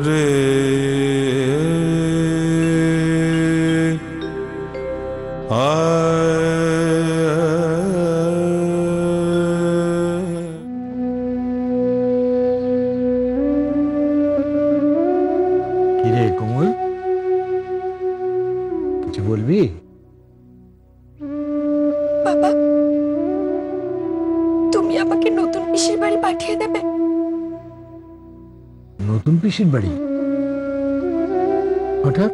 রে কিরে কোমল, কিছু বলবি? বাবা, তুমি আমাকে নতুন পিসির বাড়ি পাঠিয়ে দেবে? নতুন পিসির বাড়ি? হঠাৎ?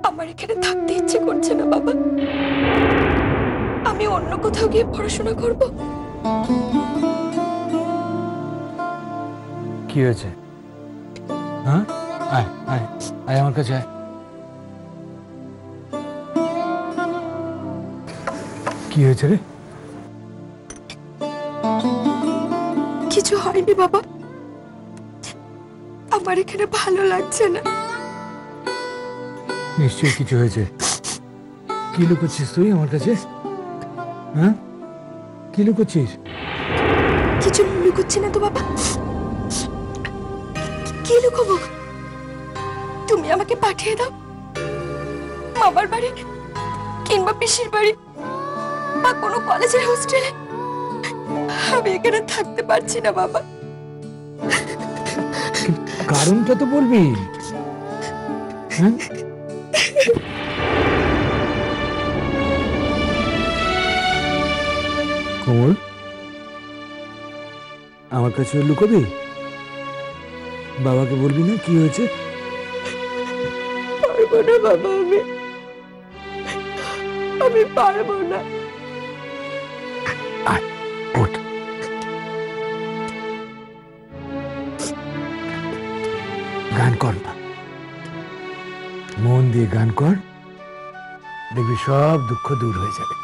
আমার এখানে থাকতে ইচ্ছে করছে না বাবা, আমি অন্য কোথাও গিয়ে পড়াশোনা করব। কি হয়েছে? হ্যাঁ, আয় আয় আয় আমার কাছে আয়। কি হয়েছে রে? কিছু হয়নি বাবা, আমার এখানে ভালো লাগছে না। নিশ্চয়ই কিছু হয়েছে। কি লুকোচ্ছিস তুই আমার কাছে? হ্যাঁ, কি লুকোচ্ছিস? কিছু লুকোচ্ছি না তো বাবা। কি লুকোবো? তুমি আমাকে পাঠিয়ে দাও মামার বাড়ি কিংবা পিসির বাড়ি বা কোনো কলেজের হোস্টেলে। আমি এখানে থাকতে পারছি না বাবা। কারণটা তো বলবি। হ্যাঁ, কোমল, আমার কাছে লুকোবি? বাবাকে বলবি না কি হয়েছে? পারবো না বাবা, আমি পারবো না। আয়, ওঠ। গান কর না, মন দিয়ে গান কর, দেখবি সব দুঃখ দূর হয়ে যাবে।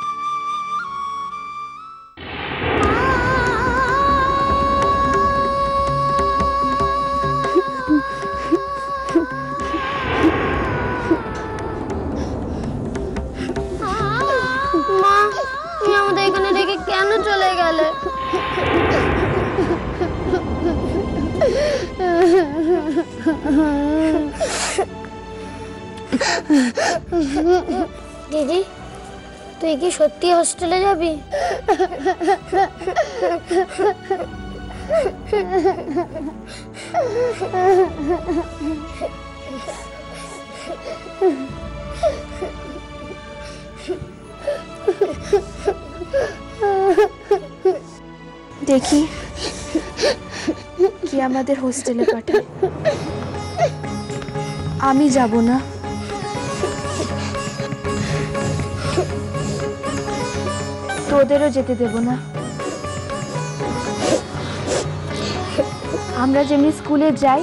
মা, তুমি আমাদের এখানে রেখে কেন চলে গেলে? দিদি, তুই কি সত্যি হোস্টেলে যাবি? দেখি কি আমাদের হোস্টেলে পাঠায়। আমি যাব না। তোদেরও যেতে দেব না। আমরা যেমনি স্কুলে যাই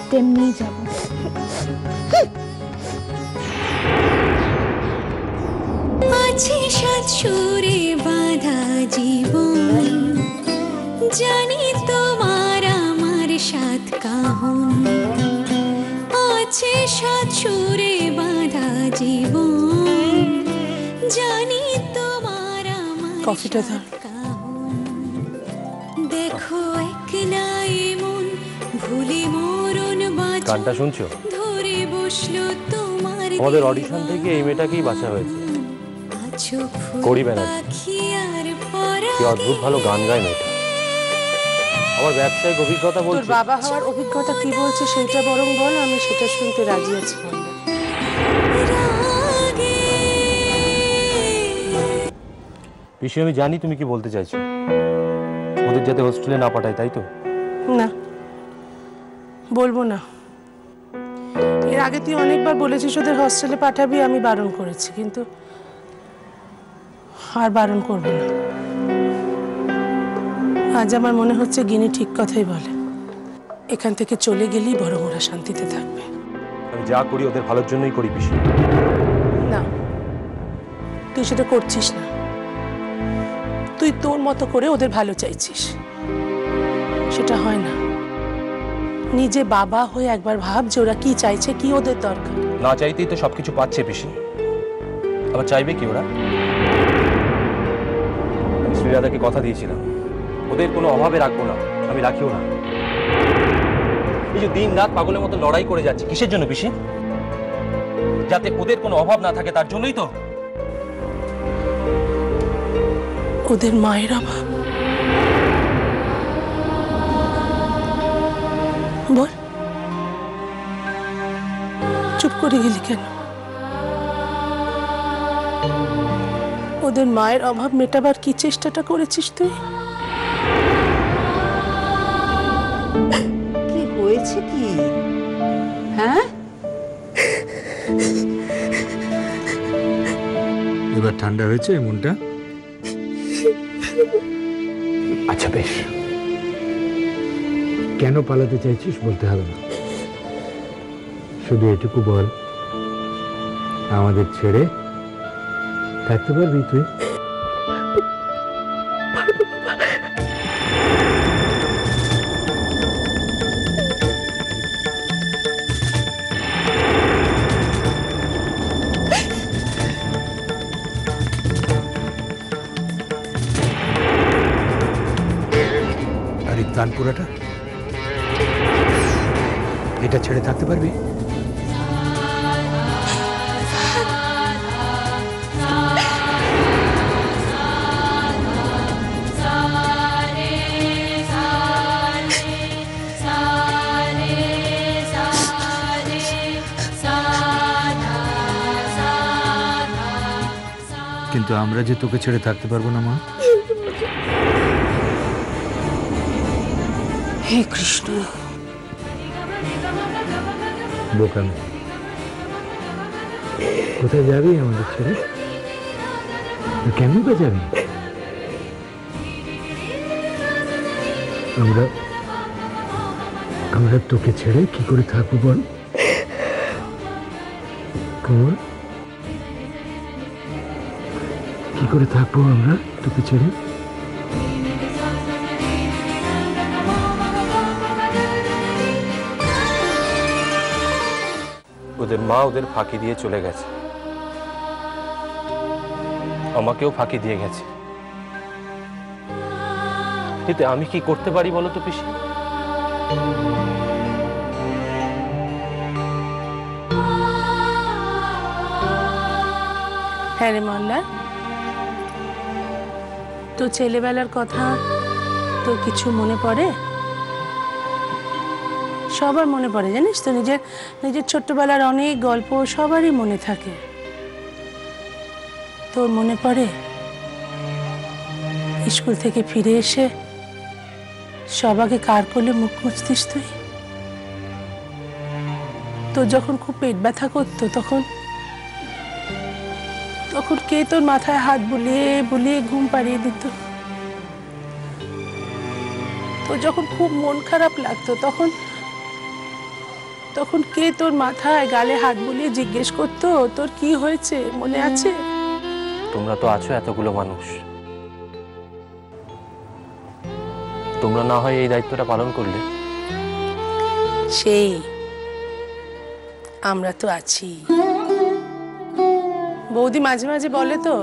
তেমনিই যাব। আছে সাত সুরে বাঁধা জীবন, জানি তোমার আমার সাত কাহন। আছে সাত সুরে বাঁধা জীবন, জানি তোমার আমার কফিটা ধর। কাহন। দেখো এক নাই মন ভুলে মরণ বাঁচা। গানটা শুনছো? ধরে বসলো তোমার আমাদের অডিশন থেকে এই মেয়েটাকেই বাছা হয়েছে, করি ব্যানার্জি। কি অদ্ভুত ভালো গান গায় মেয়েটা। আমার ব্যবসায়িক অভিজ্ঞতা বলছে। তোর বাবা হওয়ার অভিজ্ঞতা কি বলছে সেটা বরং বল, আমি সেটা শুনতে রাজি আছি। পিসি, আমি জানি তুমি কি বলতে চাইছো, ওদের যাতে হোস্টেলে না পাঠায়, তাই তো? না, বলবো না। এর আগে তুই অনেকবার বলেছিস ওদের হোস্টেলে পাঠাবি, আমি বারণ করেছি, কিন্তু আর বারণ করবো না। আজ আমার মনে হচ্ছে গিনি ঠিক কথাই বলে, এখান থেকে চলে গেলেই বরং ওরা শান্তিতে থাকবে। আমি যা করি ওদের ভালোর জন্যই করি পিসি। না, তুই সেটা করছিস না। তুই তোর মতো করে ওদের ভালো চাইছিস, সেটা হয় না। নিজে বাবা হয়ে একবার ভাব যে ওরা কি চাইছে, কি ওদের দরকার। না চাইতেই তো সবকিছু পাচ্ছে পিসি, আবার চাইবে কি ওরা? শ্রীরাধাকে কথা দিয়েছিলাম, ওদের কোনো অভাবে রাখবো না, আমি রাখিও না। এই যে দিন রাত পাগলের মতো লড়াই করে যাচ্ছি, কিসের জন্য পিসি? যাতে ওদের কোনো অভাব না থাকে, তার জন্যই তো। ওদের মায়ের অভাব? বল, চুপ করে গেলি কেন? ওদের মায়ের অভাব মেটাবার কি চেষ্টাটা করেছিস তুই? কি হয়েছে কি? হ্যাঁ, এবার ঠান্ডা হয়েছে মনটা? আচ্ছা বেশ, কেন পালাতে চাইছিস বলতে হবে না, শুধু এটুকু বল, আমাদের ছেড়ে থাকতে পারবি তুই? আর এই তানপুরাটা, এটা ছেড়ে থাকতে পারবি? কিন্তু আমরা যে তোকে ছেড়ে থাকতে পারবো না মা। হে কৃষ্ণ, বোকামি, কোথায় যাবি আমাদের ছেড়ে? কেন বা যাবি? আমরা তোকে ছেড়ে কি করে থাকবো বল? কোন কি করে থাকবো আমরা তোকে ছেড়ে? ওদের মা ওদের ফাঁকি দিয়ে চলে গেছে, আমাকেও ফাঁকি দিয়ে গেছে। এতে আমি কি করতে পারি বলো তো পিসি? হ্যাঁ রে মল্লার, তো ছেলেবেলার কথা তো কিছু মনে পড়ে? সবার মনে পড়ে জানিস তো, নিজের ছোট্টবেলার অনেক গল্প সবারই মনে থাকে। তোর মনে পড়ে স্কুল থেকে ফিরে এসে সবাকে কার কোলে মুখ মুছতিস তুই? তোর যখন খুব পেট ব্যথা করতো তখন কে তোর মাথায় হাত বুলিয়ে বুলিয়ে ঘুম পাড়িয়ে দিত? তোর যখন খুব মন খারাপ লাগতো তখন কে তোর মাথায় গালে হাত বুলিয়ে জিজ্ঞেস করতো তোর কি হয়েছে, মনে আছে? তোমরা তো আছো এতগুলো মানুষ, তোমরা না হয় এই দায়িত্বটা পালন করলে? সেই আমরা তো আছি। বৌদি মাঝে মাঝে বলে তো,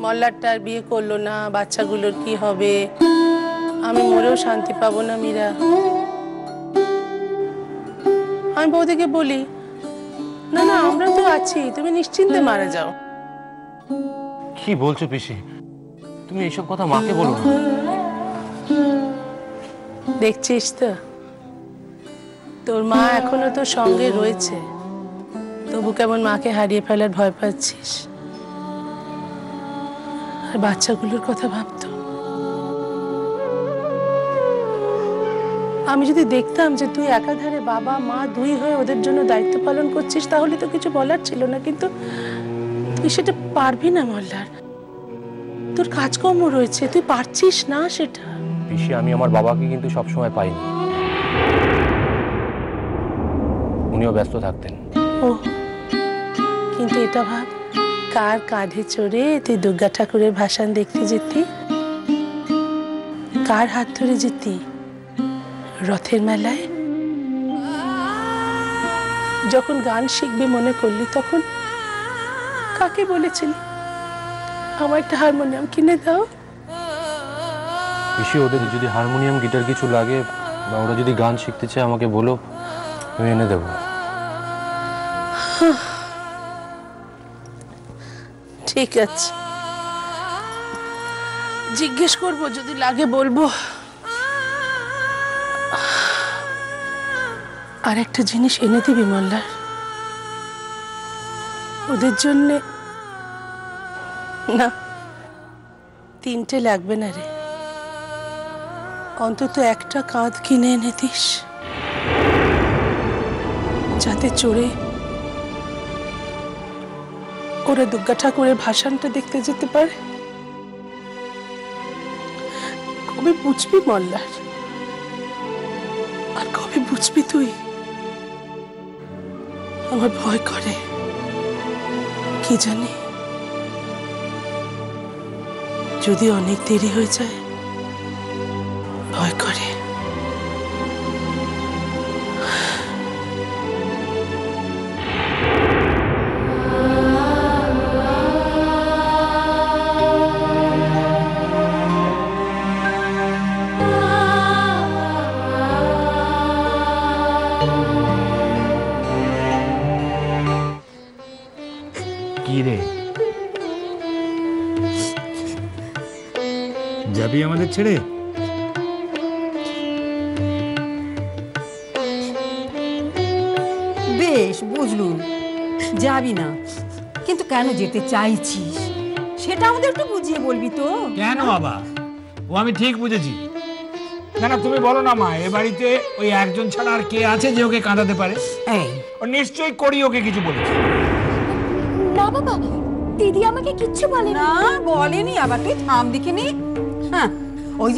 মল্লারটার বিয়ে করলো না, বাচ্চাগুলোর কি হবে, আমি মরেও শান্তি পাবো না মীরা। আমি বৌদিকে বলি, না না আমরা তো আছি, তুমি নিশ্চিন্তে মারা যাও। কি বলছো পিসি? তুমি এইসব কথা মাকে বলো না। দেখছিস তো, তোর মা এখনো তোর সঙ্গে রয়েছে, তবু কেমন মাকে হারিয়ে ফেলার ভয় পাচ্ছিস। আর বাচ্চাগুলোর কথা ভাবতো, আমি যদি দেখতাম যে তুই একাধারে বাবা মা দুই হয়ে ওদের জন্য দায়িত্ব পালন করছিস, তাহলে তো কিছু বলার ছিল না, কিন্তু তুই সেটা পারবি না মল্লার। তোর কাজকর্ম রয়েছে, তুই পারছিস না সেটা। পিসি, আমি আমার বাবাকে কিন্তু সবসময় পাইনি, উনিও ব্যস্ত থাকতেন। ও, কিন্তু এটা ভাব, কার কাঁধে চড়ে তুই দুর্গা ঠাকুরের ভাসান দেখতে যেতি, কার হাত ধরে যেতি রথের মেলায়। যখন গান শিখবি মনে করলি, তখন কাকে বলেছিলি আমার একটা হারমোনিয়াম কিনে দাও? পিসি, ওদের যদি হারমোনিয়াম গিটার কিছু লাগে বা ওরা যদি গান শিখতে চায় আমাকে বলো, আমি এনে দেবো। ঠিক আছে, জিজ্ঞেস করবো, যদি লাগে বলবো। আর একটা জিনিস এনে দিবি মোল্লার, ওদের জন্যে। না, 3টে লাগবে না রে, অন্তত একটা কাঁধ কিনে এনে দিস, যাতে চড়ে ওরা দুর্গা ঠাকুরের ভাসানটা দেখতে যেতে পারে। কবে বুঝবি মোল্লার, আর কবে বুঝবি তুই? আমার ভয় করে, কি জানি যদি অনেক দেরি হয়ে যায়, ভয় করে। কি রে, যাবি আমাদের ছেড়ে? বেশ বুঝলুম, যাবি না, কিন্তু কেন যেতে চাইছিস সেটা আমাদের একটু বুঝিয়ে বলবি তো। কেন বাবা, ও আমি ঠিক বুঝেছি। না না, তুমি বলো না মা, এ বাড়িতে ওই একজন ছাড়া আর কে আছে যে ওকে কাঁদাতে পারে? ও নিশ্চয়ই করি ওকে কিছু বলেছে। না বাবা, দিদি আমাকে কিচ্ছু বলেনি। না বলেনি, আবার তুই থাম দেখিনি। হ্যাঁ, ওই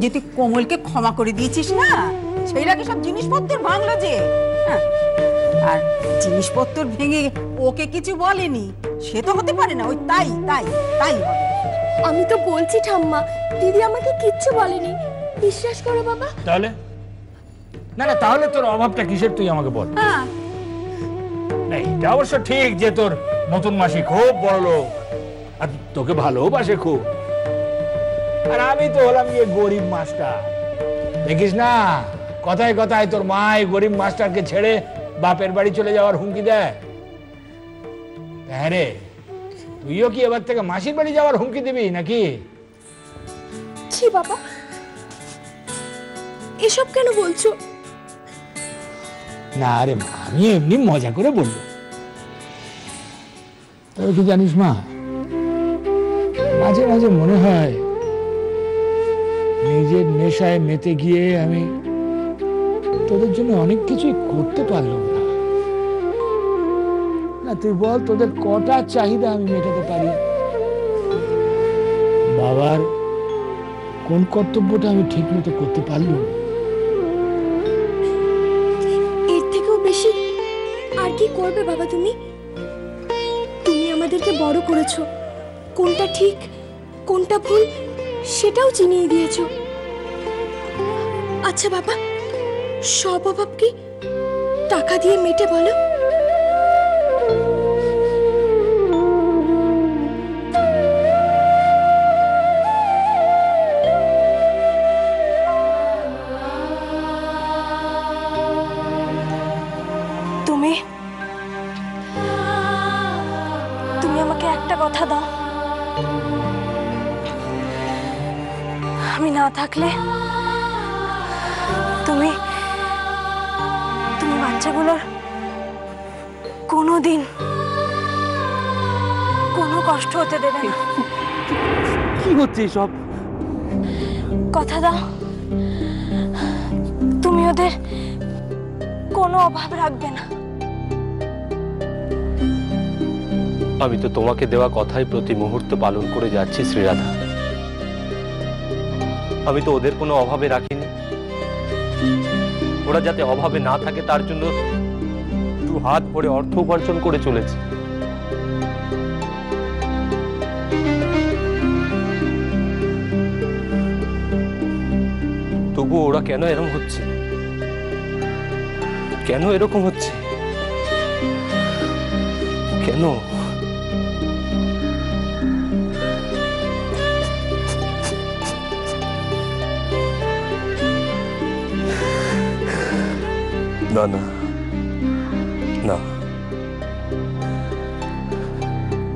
যে তুই কোমলকে ক্ষমা করে দিয়েছিস না, সেইটাকে সব জিনিসপত্র ভাঙলো যে। হ্যাঁ, আর জিনিসপত্র ভেঙে ওকে কিছু বলেনি, সে তো হতে পারে না। ওই তাই তাই তাই হবে। আমি তো বলছি ঠাম্মা, দিদি আমাকে কিচ্ছু বলেনি, বিশ্বাস করো বাবা। তাহলে না না, তাহলে তোর অভাবটা কিসের তুই আমাকে বল। হ্যাঁ, না, এটা অবশ্য ঠিক যে তোর নতুন মাসি খুব বড় লোক আর তোকে ভালোবাসে খুব, আর আমি তো হলাম গিয়ে গরিব মাস্টার। দেখিস না, কথায় কথায় তোর মা এই গরিব মাস্টারকে ছেড়ে বাপের বাড়ি চলে যাওয়ার হুমকি দেয়। হ্যাঁ রে, তুইও কি এবার থেকে মাসির বাড়ি যাওয়ার হুমকি দিবি নাকি? ছি বাবা, এসব কেন বলছো? না রে মা, আমি এমনি মজা করে বলবো। তবে কি জানিস মা, মাঝে মাঝে মনে হয় নিজের নেশায় মেতে গিয়ে আমি তোদের জন্য অনেক কিছুই করতে পারলাম না। না তুই বল, তোদের কটা চাহিদা আমি মেটাতে পারি? বাবার কোন কর্তব্যটা আমি ঠিক মতো করতে পারলাম? এর থেকেও বেশি আর কি করবে বাবা? তুমি আমাদেরকে বড় করেছো, কোনটা ঠিক কোনটা ভুল সেটাও চিনিয়ে দিয়েছো। আচ্ছা বাবা, সব অভাব কি টাকা দিয়ে মেটে বলো? তুমি আমাকে একটা কথা দাও, আমি না থাকলে তুমি বাচ্চাগুলোর কোনোদিন কোনো কষ্ট হতে দেবে না। কি হচ্ছে সব? কথা দাও, তুমি ওদের কোনো অভাব রাখবে না। আমি তো তোমাকে দেওয়া কথাই প্রতি মুহূর্ত পালন করে যাচ্ছি শ্রীরাধা। আমি তো ওদের কোনো অভাবে রাখিনি, ওরা যাতে অভাবে না থাকে তার জন্য দু হাত ভরে অর্থ উপার্জন করে চলেছে। তবু ওরা কেন এরকম হচ্ছে? কেন এরকম হচ্ছে? কেন? না না না,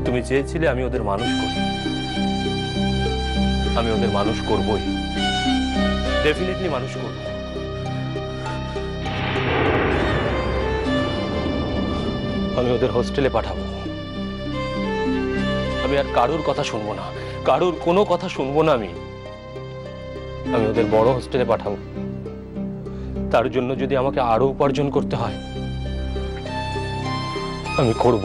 তুমি চেয়েছিলে আমি ওদের মানুষ করি, আমি ওদের মানুষ করবই, ডেফিনেটলি মানুষ করব। আমি ওদের হোস্টেলে পাঠাবো। আমি আর কারুর কথা শুনবো না, কারুর কোনো কথা শুনবো না। আমি ওদের বড় হোস্টেলে পাঠাবো। তার জন্য যদি আমাকে আরো উপার্জন করতে হয় আমি করব।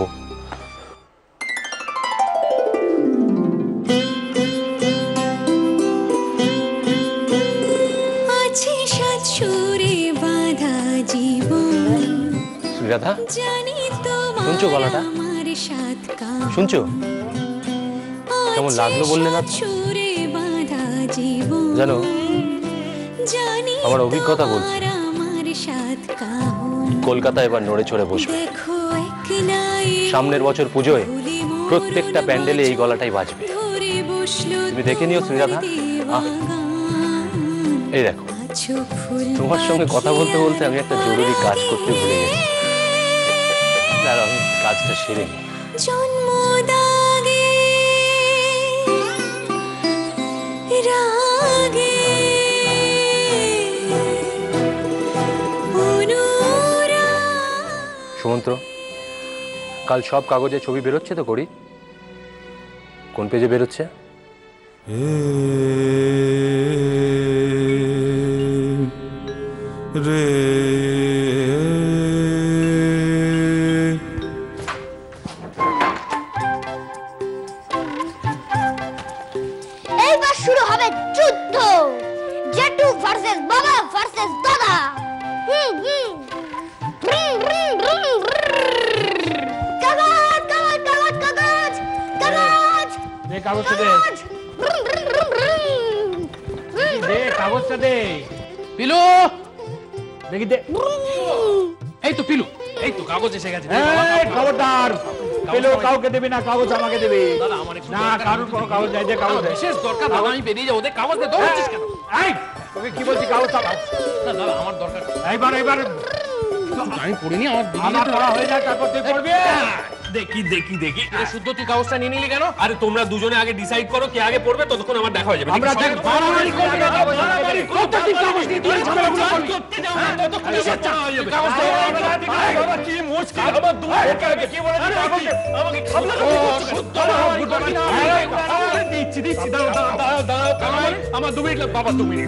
আছে সাত সুরে বাঁধা জীবন, শ্রীরাধা, জানি তোমার শুনছো গলাটা? আমার সাত কাঁধ। শুনছো কেমন লাগলো বললে না? সুরে বাঁধা জীবন, জানো জানি আমার অভিজ্ঞতা বলছে আমার সাত কাঁধ। কলকাতা এবার নড়ে চড়ে বসবে। দেখো এক নাই সামনের বছর পুজোয় প্রত্যেকটা প্যান্ডেলে এই গলাটাই বাজবে। ধরে বসলো তুমি দেখে নিও শ্রীরাধা। এই দেখো, তোমার সঙ্গে কথা বলতে বলতে আমি একটা জরুরি কাজ করতে ভুলে গেছি। দাঁড়াও, আমি কাজটা সেরে নিই। জন্মদাগে রাগে সুমন্ত্র, কাল সব কাগজে ছবি বেরোচ্ছে তো? করি কোন পেজে বেরোচ্ছে? এইবার শুরু হবে যুদ্ধ, জেঠু ভার্সেস বাবা ভার্সেস দাদা। কাগজ কাগজ কাগজ কাগজ কাগজ দে কাগজটা দে, দে কাগজটা দে। পিলু, দেখি দে। এই তো পিলু, এই তো কাগজ এসে গেছে। এই খবরদার, পেলো কাউকে দিবি না, কাগজ আমাকে দিবি। দাদা আমার একটু না, কারোর কোনো কাগজ নাই, দে কাগজ দে। বিশেষ দরকার দাদা, আমি বেরিয়ে যাবো। কাগজ দে, দৌড়ছিস কেন? এই তোকে কি বলছি, কাগজ চালা। না দাদা আমার দরকার। এইবার আমি পড়িনি, আমার আমার পড়া হয়ে যায়, তারপর তুই পড়বি। দেখি দেখি দেখি। শুদ্ধ তুই কাগজটা নিয়ে নিলি কেন? আরে তোমরা দুজনে আগে ডিসাইড করো কে আগে পড়বে, ততক্ষণ আমার দেখা হয়ে যাবে। আমরা দেখ বাড়াবাড়ি করবি না, বাড়াবাড়ি করতে তুই কাগজ নিয়ে তুই ঝামেলাগুলো করবি। ততক্ষণ কিসের চাপ? কাগজ দে, বাবা কি মুশকিল, আমার দুধ আগে কি বলে কাগজ দে, আমাকে খাবলা শুদ্ধ দিচ্ছি দাঁড়াও কাগজ আমার 2 মিনিট বাবা, 2 মিনিট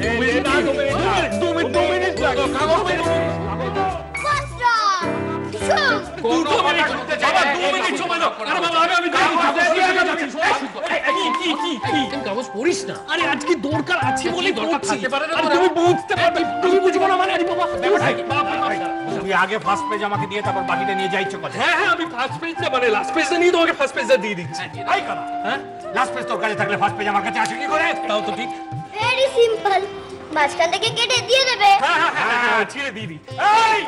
2 মিনিট লাগে কাগজ দে। কাগজ পড়িস না। আরে আজকে দরকার আছে বলে দরকার থাকতে পারে না, তুমি বুঝতে পারবে, তুমি বুঝবো না মানে। আরে বাবা তুই আগে ফার্স্ট পেজ আমাকে দিয়ে তারপর বাকিটা নিয়ে যাইছো কথা। হ্যাঁ হ্যাঁ, আমি ফার্স্ট পেজটা মানে লাস্ট পেজটা নিয়ে তোমাকে ফার্স্ট পেজটা দিয়ে দিচ্ছি। আই করা, হ্যাঁ লাস্ট পেজ তোর কাছে থাকলে ফার্স্ট পেজ আমার কাছে আসে কি করে? তাও তো ঠিক। ভেরি সিম্পল, মাঝখান থেকে কেটে দিয়ে দেবে। হ্যাঁ ছিঁড়ে দিয়ে দি। এই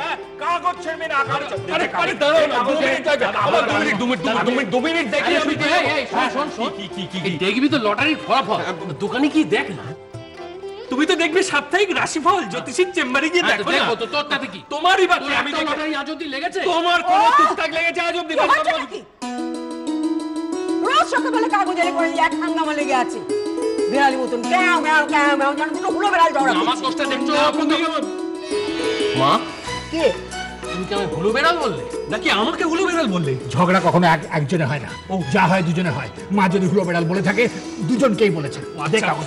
কাগজ ছেড়বে না, কাগজ। আরে আরে দাঁড়াও না, 2 মিনিট লাগে। আমার 2 মিনিট দেখি আমি। এই শোন শোন, কি দেখবি তো লটারির ফলাফল, দোকানে কি দেখ না। তুমি তো দেখবে সাপ্তাহিক রাশিফল জ্যোতিষীর চেম্বারে গিয়ে দেখো না। দেখো তো তোরটাতে কি? তোমারই বাকি, আমি আমি লটারি আজ অবধি লেগেছে? তোমার কোন টুকটাক লেগেছে আজ অবধি? রোজ সকালবেলা কাগজ এলে করে এক হাঙ্গামা লেগে আছে। বিড়ালি মতন ক্যাও ম্যাও ক্যাও ম্যাও, যেন দুটো হুলো বেড়াল ঝগড়া আমার করছে। দোষটা দেখছো? মা, কে? তুমি কি আমায় ভুলো বেড়াল বললে? নাকি আমাকে হুলো বেড়াল বললে? ঝগড়া কখনো একজনে হয় না, ও যা হয় দুজনে হয়। মা যদি হুলো বেড়াল বলে থাকে দুজনকেই বলেছে। দেখ কাগজ।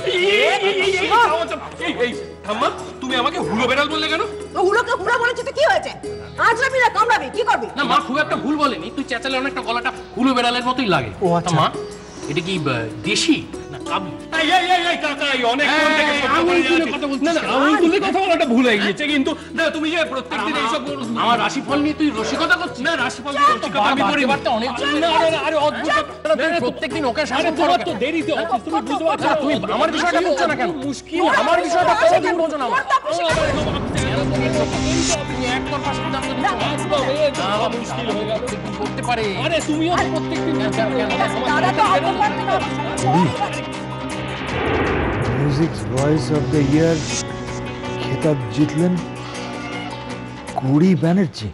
এই ঠাম্মা, তুমি আমাকে হুলো বেড়াল বললে কেন? তো হুলোকে হুলো বলেছে তো কি হয়েছে? আজরাবি না কামড়াবি, কি করবি? না মা, খুব একটা ভুল বলেনি। তুই চেঁচালে অনেকটা গলাটা হুলো বেড়ালের মতোই লাগে। ও আচ্ছা। মা, এটা কি দেশি না কাবলি? এই কাকা, এই অনেক কোন থেকে আঙুল তুলে কথা বলছিস? না না, আঙুল তুলে কথা বলাটা ভুল হয়ে গিয়েছে। কিন্তু না, তুমি যে প্রত্যেকদিন এইসব আমার রাশিফল নিয়ে তুই রসিকতা করছিস? না, রাশিফল নিয়ে রসিকতা আমি করি। বারবার অনেক না না, আরে অদ্ভুত। প্রত্যেকদিন ওকে আরে শাসন তোমার করো তো কেন? দেরিতে অফিস, তুমি বুঝতে পারছো না। তুমি আমার বিষয়টা বুঝছো না কেন? মুশকিল, আমার বিষয়টা কোনোদিন বোঝো না। তুমি একতরফা সিদ্ধান্ত নিচ্ছ। বাবা মুশকিল হয়ে গেল। করতে পারে। আরে তুমিও তো প্রত্যেকদিন দাদা তো অপমান করে music voice of the year খেতাব জিতলেন গৌরী ব্যানার্জি?